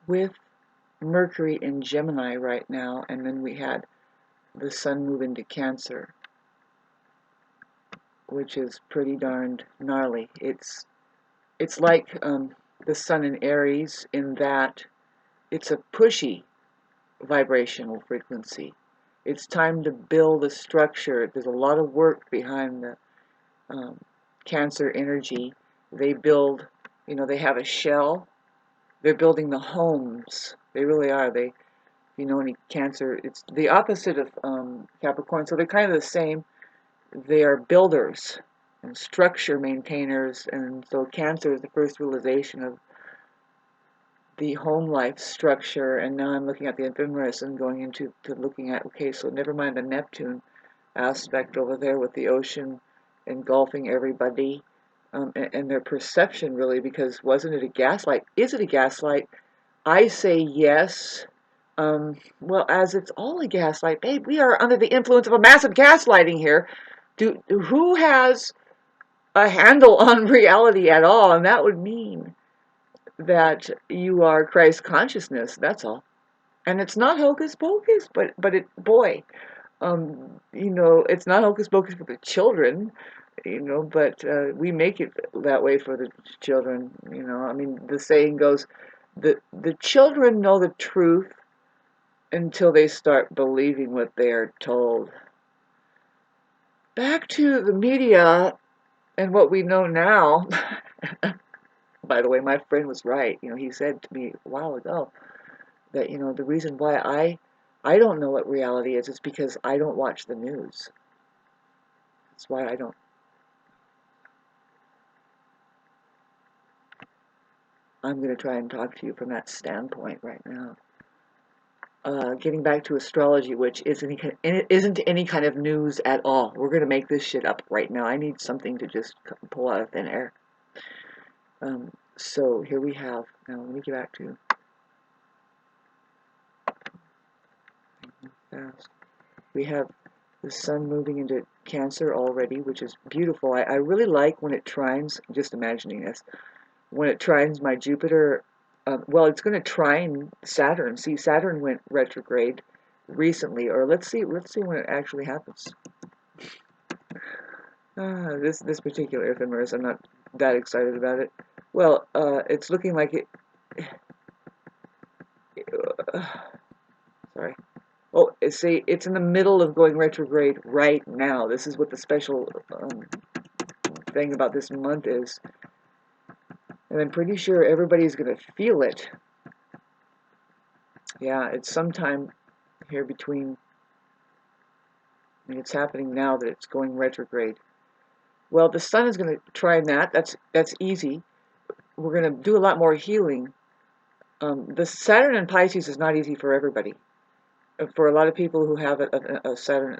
with Mercury in Gemini right now, and then we had the Sun move into Cancer, which is pretty darned gnarly. It's like the Sun in Aries in that it's a pushy vibrational frequency. It's time to build a structure. There's a lot of work behind the um, Cancer energy. They build, they have a shell. They're building the homes. They really are. Any Cancer, it's the opposite of Capricorn. So they're kind of the same. They are builders and structure maintainers. And so Cancer is the first realization of the home life structure. And now I'm looking at the ephemeris and going into looking at, okay, so never mind the Neptune aspect over there with the ocean engulfing everybody. And their perception, really, because wasn't it a gaslight? Is it a gaslight? I say yes. Well, as it's all a gaslight, babe, we are under the influence of a massive gaslighting here. Who has a handle on reality at all? And that would mean that you are Christ consciousness. That's all. And it's not hocus pocus, but it, boy, it's not hocus pocus for the children, but we make it that way for the children. I mean, the saying goes, the children know the truth until they start believing what they are told. Back to the media and what we know now. By the way, my friend was right. He said to me a while ago that, the reason why I don't know what reality is because I don't watch the news. That's why I don't. I'm going to try and talk to you from that standpoint right now. Getting back to astrology, which isn't any kind of news at all. We're going to make this shit up right now. I need something to just pull out of thin air. So here we have, now let me get back to fast. We have the Sun moving into Cancer already, which is beautiful. I really like when it trines, just imagining this, when it trines my Jupiter. Well, it's going to trine Saturn. See, Saturn went retrograde recently, or let's see when it actually happens. This particular ephemeris, I'm not that excited about it. Well, it's looking like it. Sorry. Oh, see, it's in the middle of going retrograde right now. This is what the special thing about this month is. And I'm pretty sure everybody's going to feel it. Yeah, it's sometime here between, it's happening now that it's going retrograde. Well, the Sun is going to try that. That's easy. We're going to do a lot more healing. The Saturn in Pisces is not easy for everybody. For a lot of people who have a Saturn,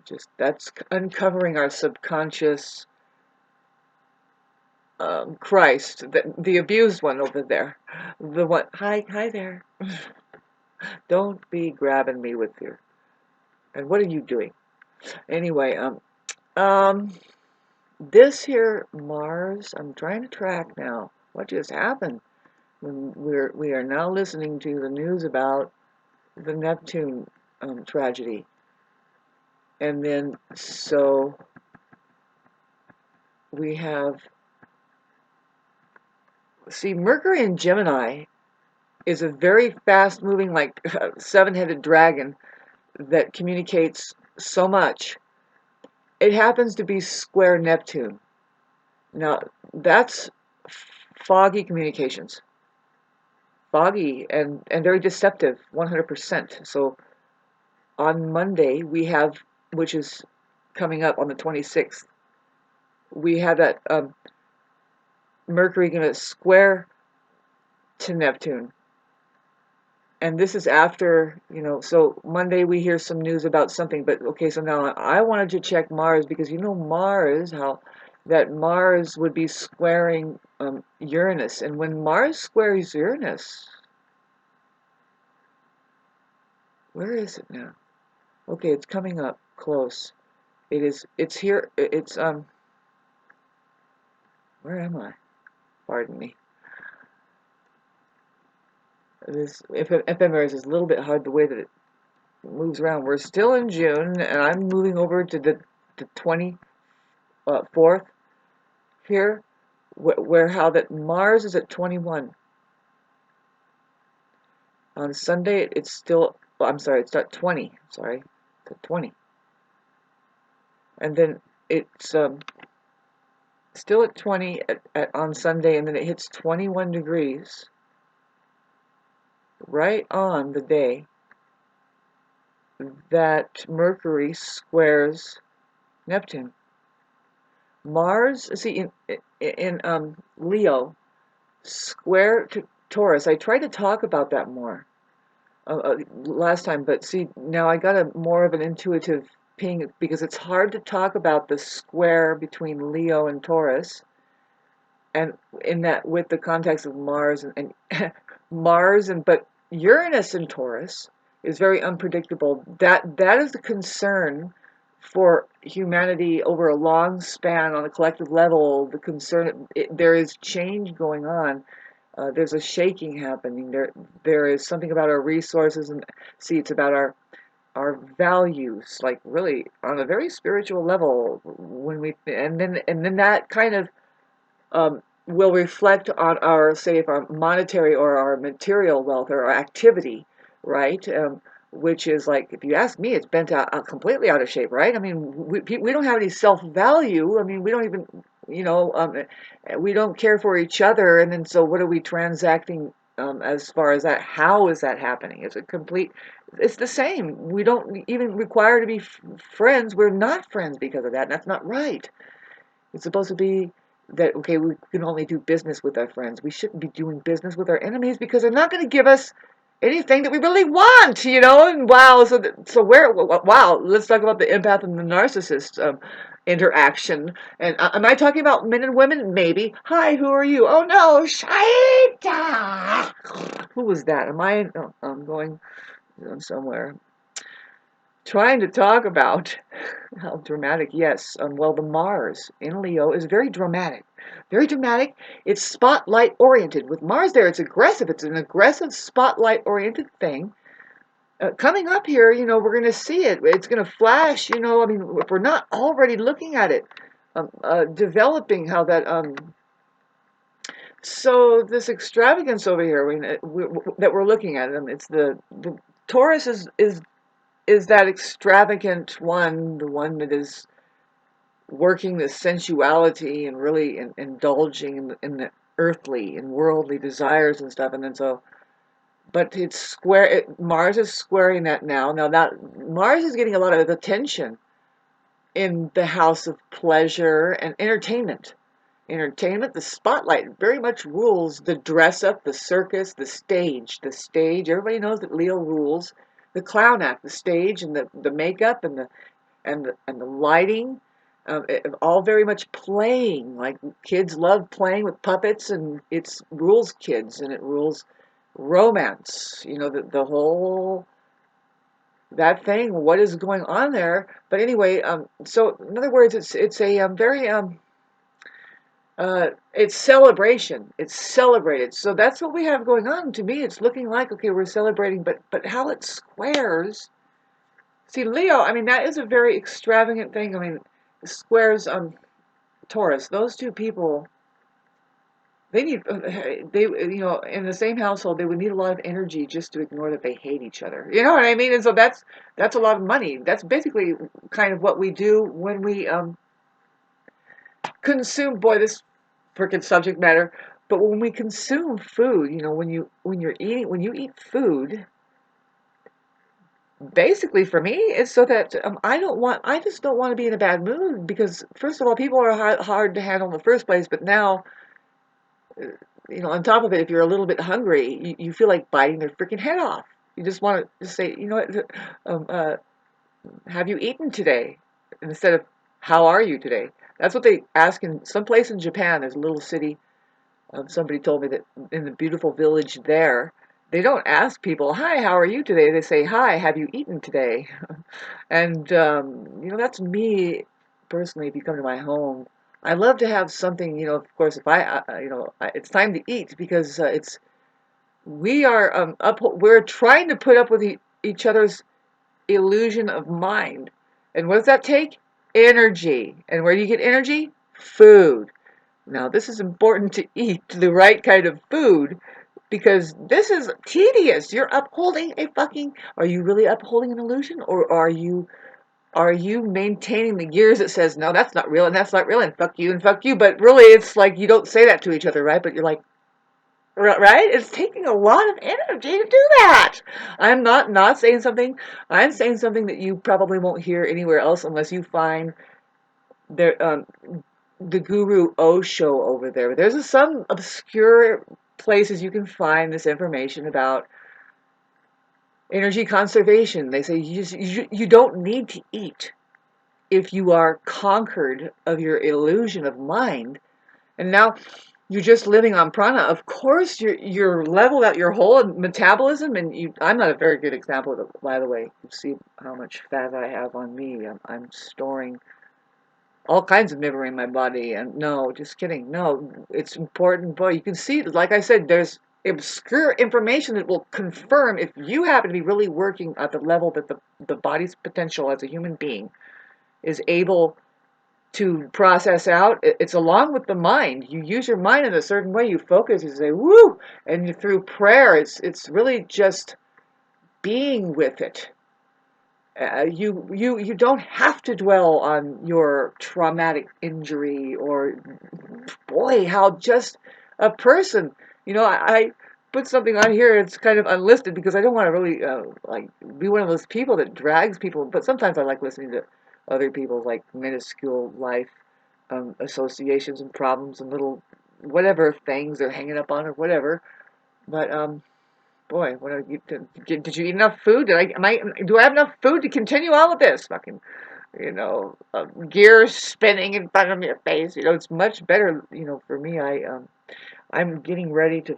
just that's uncovering our subconscious Christ, the abused one over there, the one. Hi there. Don't be grabbing me with your. And what are you doing? Anyway, this here Mars. I'm trying to track now. What just happened? We are now listening to the news about the Neptune tragedy, and then so we have. See, Mercury in Gemini is a very fast-moving, like seven-headed dragon that communicates so much. It happens to be square Neptune. Now, that's foggy communications. Foggy and very deceptive, 100%. So on Monday, we have, which is coming up on the 26th, we have that Mercury going to square to Neptune. And this is after, so Monday we hear some news about something, but okay, so now I wanted to check Mars because Mars, how that Mars would be squaring Uranus. And when Mars squares Uranus, where is it now? Okay, it's coming up close. It's here, where am I? Pardon me. This ephemeris is a little bit hard the way that it moves around. We're still in June, and I'm moving over to the 24th here, where how that Mars is at 21. On Sunday, it's still, well, I'm sorry, it's not 20. Sorry, it's at 20. And then it's still at 20 on Sunday, and then it hits 21 degrees right on the day that Mercury squares Neptune. Mars, see, in Leo, square to Taurus. I tried to talk about that more last time, but see, now I got a more of an intuitive ping because it's hard to talk about the square between Leo and Taurus, and in that with the context of Mars and Mars and but Uranus and Taurus is very unpredictable. That is the concern for humanity over a long span on a collective level. The concern there is change going on. There's a shaking happening. There is something about our resources, and see, it's about our values, like really on a very spiritual level. When we and then that kind of will reflect on our, say, if our monetary or our material wealth or our activity, right? Which is like, if you ask me, it's bent out completely out of shape, right? I mean, we don't have any self-value. I mean, we don't even, you know, we don't care for each other. And then so what are we transacting as far as that? How is that happening? It's the same. We don't even require to be friends. We're not friends because of that. And that's not right. It's supposed to be that, okay, we can only do business with our friends. We shouldn't be doing business with our enemies because they're not going to give us anything that we really want, you know? And wow, wow, let's talk about the empath and the narcissist interaction. And am I talking about men and women? Maybe. Hi, who are you? Oh no, Shaita! Who was that? I'm going somewhere. Trying to talk about how dramatic, yes. Well, the Mars in Leo is very dramatic. Very dramatic. It's spotlight oriented. With Mars there, it's aggressive. It's an aggressive spotlight oriented thing. Coming up here, you know, we're going to see it. It's going to flash, you know, I mean, if we're not already looking at it, developing how that, so this extravagance over here, I mean, that we're looking at, it's the Taurus is that extravagant one, the one that is working the sensuality and really indulging in the earthly and worldly desires and stuff. And then so, but it's Mars is squaring that now. Now that Mars is getting a lot of attention in the house of pleasure and entertainment. Entertainment, the spotlight very much rules the dress up, the circus, the stage. The stage, everybody knows that Leo rules the clown act, the stage, and the makeup and the lighting, all very much playing. Like kids love playing with puppets, and it rules kids, and it rules romance. You know, the whole that thing. What is going on there? But anyway, so in other words, it's a very it's celebration. It's celebrated. So that's what we have going on. To me, it's looking like, okay, we're celebrating, but how it squares. See, Leo, I mean, that is a very extravagant thing. I mean, squares Taurus. Those two people, they, you know, in the same household, they would need a lot of energy just to ignore that they hate each other. You know what I mean? And so that's a lot of money. That's basically kind of what we do when we consume. Boy, this freaking subject matter. But when we consume food, you know, when you eat food, basically for me it's so that I just don't want to be in a bad mood, because first of all, people are hard to handle in the first place, but now, you know, on top of it, if you're a little bit hungry, you feel like biting their freaking head off. You just want to just say, you know what, have you eaten today, instead of how are you today. That's what they ask in some place in Japan. There's a little city. Somebody told me that in the beautiful village there, they don't ask people, hi, how are you today? They say, hi, have you eaten today? And, you know, that's me personally. If you come to my home, I love to have something, you know, of course, if you know, it's time to eat, because We are we're trying to put up with each other's illusion of mind. And what does that take? Energy. And where do you get energy? Food. Now, this is important to eat the right kind of food because this is tedious. You're upholding a fucking. Are you really upholding an illusion, or are you maintaining the gears that says no, that's not real and that's not real and fuck you? But really, it's like you don't say that to each other, right? But you're like, right? It's taking a lot of energy to do that. I'm not saying something. I'm saying something that you probably won't hear anywhere else unless you find there the Guru Osho over there. There's some obscure places you can find this information about energy conservation. They say you don't need to eat if you are conquered of your illusion of mind. And now you're just living on prana. Of course, you're leveled out your whole metabolism, and I'm not a very good example of it, by the way. You see how much fat I have on me. I'm storing all kinds of liver in my body, and no, just kidding. No, it's important. Boy, you can see, like I said, there's obscure information that will confirm if you happen to be really working at the level that the body's potential as a human being is able to process out. It's along with the mind. You use your mind in a certain way. You focus. You say woo, and through prayer, it's really just being with it. You don't have to dwell on your traumatic injury or boy how just a person. I put something on here. It's kind of unlisted because I don't want to really like be one of those people that drags people. But sometimes I like listening to other people's like minuscule life associations and problems and little whatever things they're hanging up on or whatever. But boy, what did you eat enough food? Do I have enough food to continue all of this? Fucking, gears spinning in front of your face. It's much better. For me, I'm getting ready to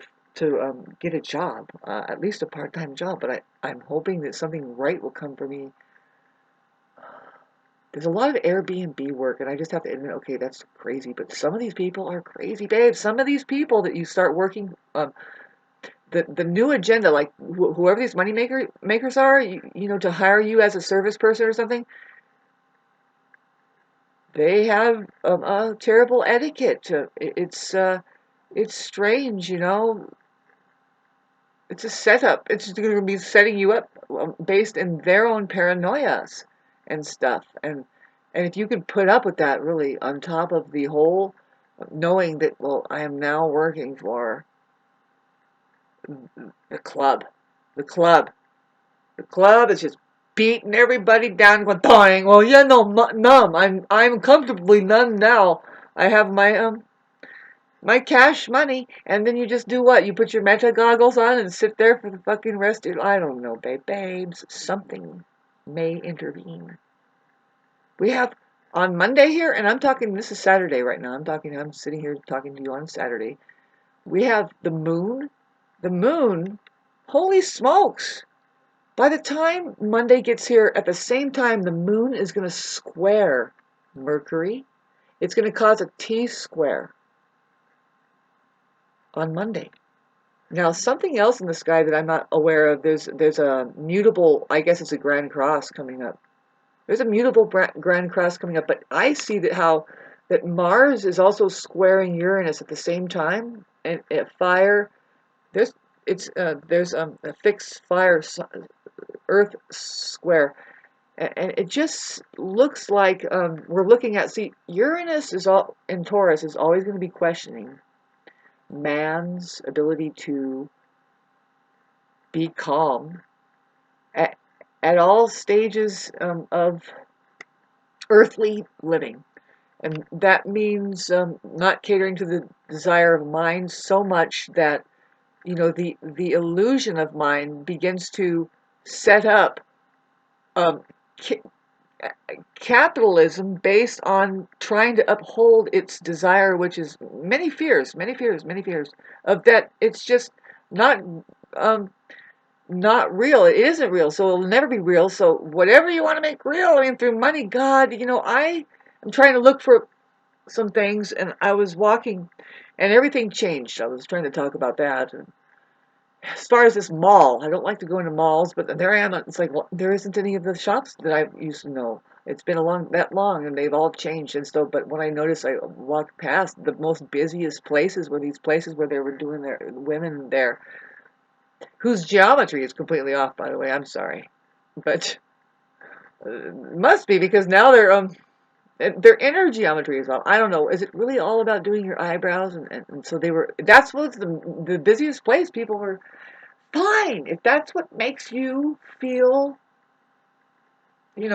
get a job, at least a part-time job. But I'm hoping that something right will come for me. There's a lot of Airbnb work, and I just have to admit, okay, that's crazy. But some of these people are crazy, babe. Some of these people that you start working, the new agenda, like whoever these makers are, to hire you as a service person or something, they have a terrible etiquette. It's strange, It's a setup. It's going to be setting you up based in their own paranoias and stuff. And if you could put up with that, really, on top of the whole knowing that, well, I am now working for the club, the club. The club is just beating everybody down, going, dying. Well, yeah, no, numb. I'm comfortably numb now. I have my cash money, and then you just do what? You put your meta goggles on and sit there for the fucking rest of your. I don't know, babes. Something may intervene. We have on Monday here, and I'm talking. This is Saturday right now. I'm sitting here talking to you on Saturday. We have the moon. The moon. Holy smokes! By the time Monday gets here, at the same time, the moon is going to square Mercury. It's going to cause a T-square on Monday. Now, something else in the sky that I'm not aware of, there's a mutable, I guess it's a Grand Cross coming up. There's a mutable Grand Cross coming up, but I see that Mars is also squaring Uranus at the same time, and fire, there's a fixed fire Earth square. And it just looks like we're looking at, see, Uranus in Taurus is always going to be questioning man's ability to be calm at all stages of earthly living. And that means not catering to the desire of mind so much that, the illusion of mind begins to set up um, capitalism based on trying to uphold its desire, which is many fears, of that it's just not not real. It isn't real, so it'll never be real. So whatever you want to make real, I mean, through money, God, I am trying to look for some things, and I was walking, and everything changed. I was trying to talk about that, and as far as this mall, I don't like to go into malls, but there I am. It's like, well, there isn't any of the shops that I used to know. It's been that long, and they've all changed and stuff. But when I noticed, I walked past the most busiest places were these places where they were doing their women there, whose geometry is completely off, by the way. I'm sorry, but must be because now their inner geometry is off. I don't know. Is it really all about doing your eyebrows? And so they were. That's what's the busiest place. People were. Fine, if that's what makes you feel,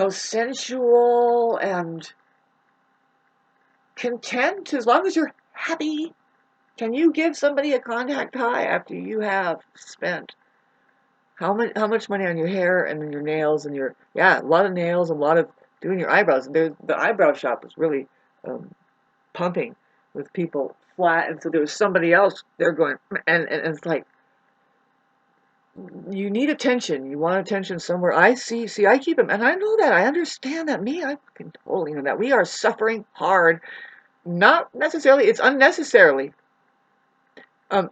sensual and content, as long as you're happy. Can you give somebody a contact high after you have spent how much money on your hair and then your nails and a lot of nails, a lot of doing your eyebrows. The eyebrow shop was really pumping with people flat, and so there was somebody else there going, and it's like, you need attention. You want attention somewhere. I see, I keep them, and I know that. I understand that. I can totally know that. We are suffering hard. Not necessarily, it's unnecessarily. Um,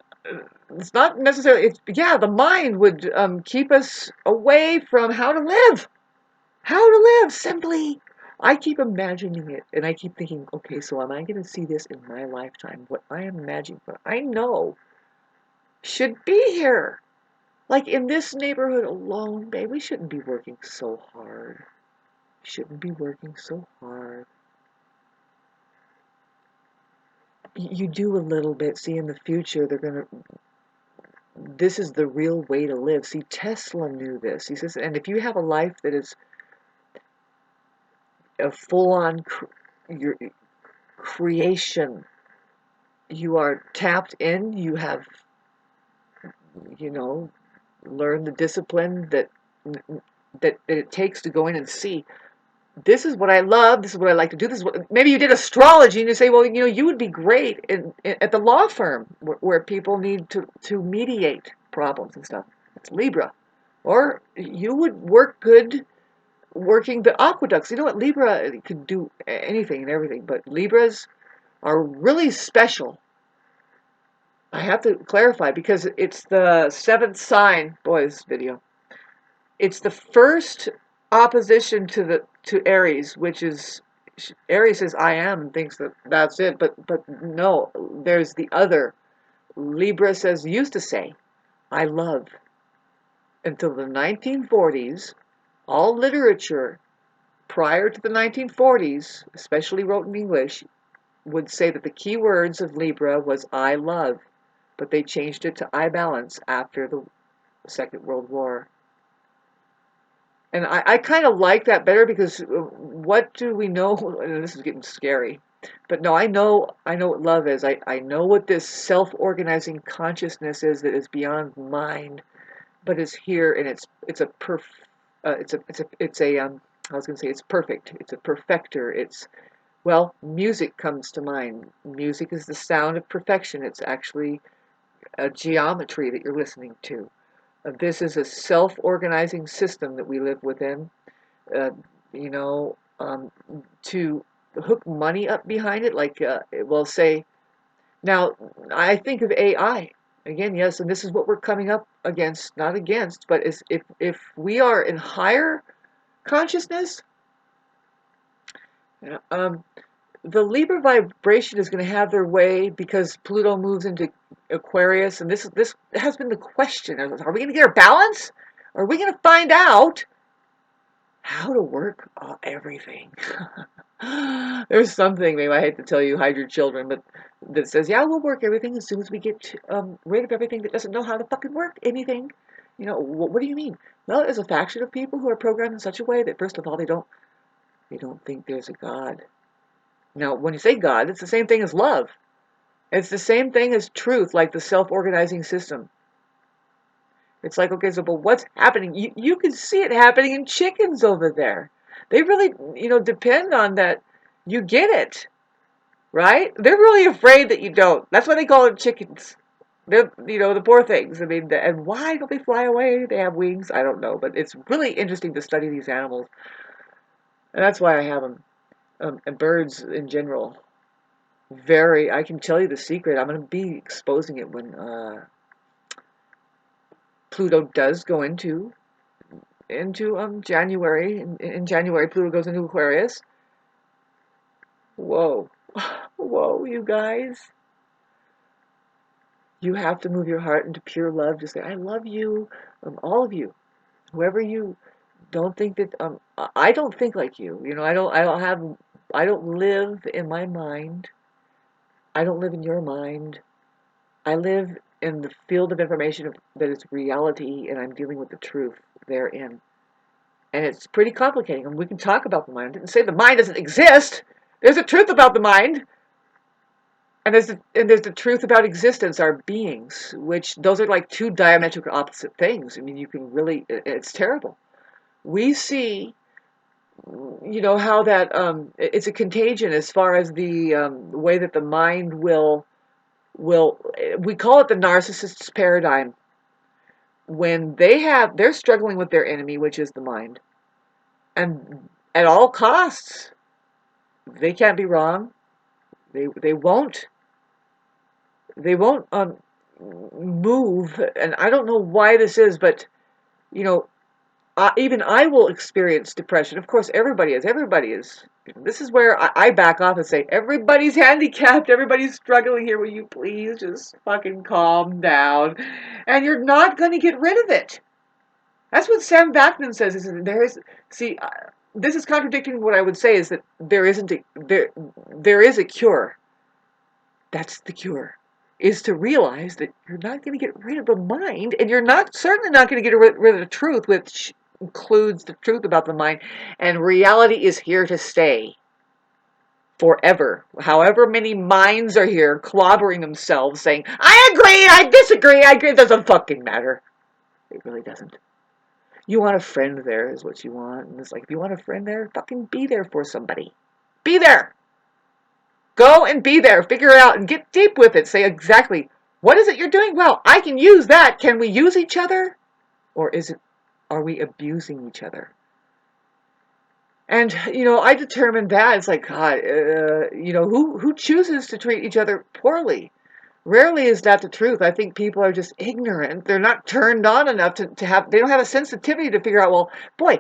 it's not necessarily, the mind would keep us away from how to live. How to live, simply. I keep imagining it, and I keep thinking, okay, so am I going to see this in my lifetime? What I am imagining, what I know should be here. Like in this neighborhood alone, babe, we shouldn't be working so hard. Shouldn't be working so hard. You do a little bit. See, in the future, this is the real way to live. See, Tesla knew this. He says, and if you have a life that is a full-on your creation, you are tapped in, you have, learned the discipline that it takes to go in and see. This is what I love. This is what I like to do. This is what maybe you did astrology and you say, well, you would be great at the law firm where people need to mediate problems and stuff. It's Libra, or you would work good working the aqueducts. You know what, Libra could do anything and everything, but Libras are really special. I have to clarify because it's the seventh sign. Boy, this video. It's the first opposition to Aries, which is Aries says I am and thinks that's it, but no, there's the other. Libra used to say I love. Until the 1940s, all literature prior to the 1940s, especially wrote in English, would say that the key words of Libra was I love, but they changed it to I balance after the Second World War. And I kind of like that better because what do we know? And this is getting scary. But no, I know what love is. I know what this self-organizing consciousness is that is beyond mind, but is here, and it's a I was going to say it's perfect. It's a perfecter. Music comes to mind. Music is the sound of perfection. It's actually a geometry that you're listening to. This is a self-organizing system that we live within. Uh, you know, to hook money up behind it, like, say, now, I think of AI. Again, yes, and this is what we're coming up against, not against, but if we are in higher consciousness, um, the Libra vibration is going to have their way because Pluto moves into Aquarius, and this has been the question: are we going to get our balance? Are we going to find out how to work everything? There's something, maybe I hate to tell you, hide your children, but that says, yeah, we'll work everything as soon as we get rid of everything that doesn't know how to fucking work anything. What do you mean? Well, there's a faction of people who are programmed in such a way that, first of all, they don't think there's a God. Now, when you say God, it's the same thing as love. It's the same thing as truth, like the self-organizing system. It's like, okay, so, but what's happening? You can see it happening in chickens over there. They really, depend on that you get it, right? They're really afraid that you don't. That's why they call them chickens. They're, the poor things. I mean, and why don't they fly away? They have wings. I don't know, but it's really interesting to study these animals, and that's why I have them. And birds in general. I can tell you the secret. I'm going to be exposing it when Pluto does go into January. In January, Pluto goes into Aquarius. Whoa, whoa, you guys! You have to move your heart into pure love. Just say, "I love you," all of you, whoever you. Don't think that I don't think like you. You know, I don't live in my mind. I don't live in your mind. I live in the field of information that is reality, and I'm dealing with the truth therein. And it's pretty complicated, and we can talk about the mind. I didn't say the mind doesn't exist. There's a truth about the mind, and there's the truth about existence, our beings, which those are like two diametrical opposite things. I mean, you can really, it's terrible. We see, you know, how that it's a contagion as far as the way that the mind will we call it the narcissist's paradigm. When they're struggling with their enemy, which is the mind, and at all costs they can't be wrong. They won't move. And I don't know why this is, but you know, even I will experience depression. Of course, everybody is. Everybody is. This is where I back off and say, everybody's handicapped. Everybody's struggling here. Will you please just fucking calm down? And you're not going to get rid of it. That's what Sam Vaknin says. Is that this is contradicting what I would say is that there is a cure. That's the cure. Is to realize that you're not going to get rid of the mind, and you're certainly not going to get rid of the truth, which includes the truth about the mind. And reality is here to stay forever. However many minds are here clobbering themselves saying, I agree, I disagree, I agree. It doesn't fucking matter. It really doesn't. You want a friend there is what you want. And it's like, if you want a friend there, fucking be there for somebody. Be there. Go and be there. Figure it out and get deep with it. Say exactly, what is it you're doing? Well, I can use that. Can we use each other? Or are we abusing each other? And, you know, I determined that. It's like, God, you know, who chooses to treat each other poorly? Rarely is that the truth. I think people are just ignorant. They're not turned on enough to have, they don't have a sensitivity to figure out, well, boy,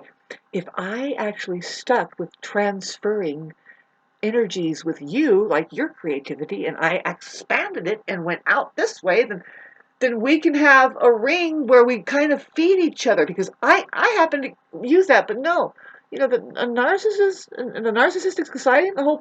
if I actually stuck with transferring energies with you, like your creativity, and I expanded it and went out this way, then we can have a ring where we kind of feed each other, because I happen to use that. But no, you know, a narcissist in the narcissistic society, the whole